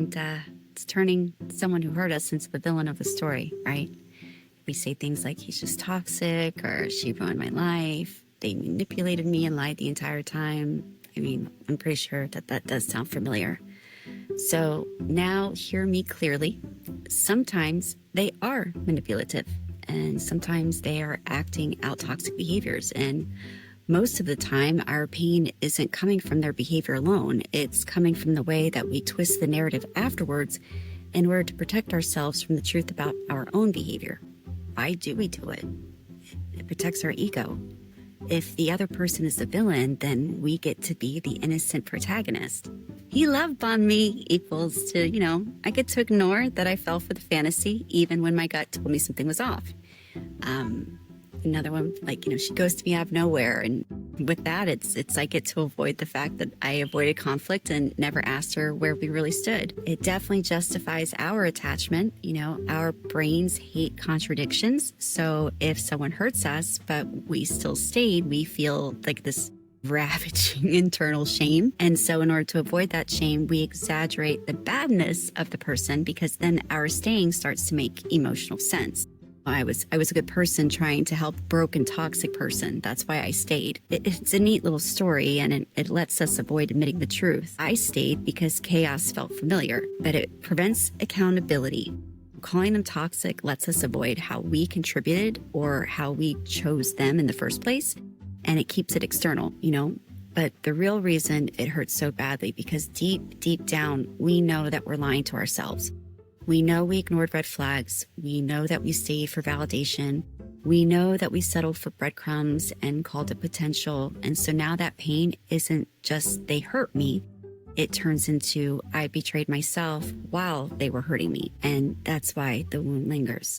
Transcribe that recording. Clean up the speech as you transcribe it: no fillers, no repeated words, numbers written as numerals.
and it's turning someone who hurt us into the villain of the story, right? We say things like, he's just toxic, or she ruined my life, they manipulated me and lied the entire time. I mean, I'm pretty sure that does sound familiar. So now hear me clearly. Sometimes they are manipulative, and sometimes they are acting out toxic behaviors. And most of the time, our pain isn't coming from their behavior alone. It's coming from the way that we twist the narrative afterwards in order to protect ourselves from the truth about our own behavior. Why do we do it? It protects our ego. If the other person is the villain, then we get to be the innocent protagonist. He love bombed me equals to, I get to ignore that I fell for the fantasy even when my gut told me something was off. Another one, she goes to me out of nowhere. And with that, it's I get to avoid the fact that I avoided conflict and never asked her where we really stood. It definitely justifies our attachment. Our brains hate contradictions. So if someone hurts us, but we still stayed, we feel like this ravaging internal shame. And so in order to avoid that shame, we exaggerate the badness of the person, because then our staying starts to make emotional sense. I was a good person trying to help a broken, toxic person. That's why I stayed. It's a neat little story, and it lets us avoid admitting the truth. I stayed because chaos felt familiar, but it prevents accountability. Calling them toxic lets us avoid how we contributed or how we chose them in the first place, and it keeps it external, But the real reason it hurts so badly, because deep down, we know that we're lying to ourselves. We know we ignored red flags. We know that we stayed for validation. We know that we settled for breadcrumbs and called it potential. And so now that pain isn't just they hurt me. It turns into I betrayed myself while they were hurting me. And that's why the wound lingers.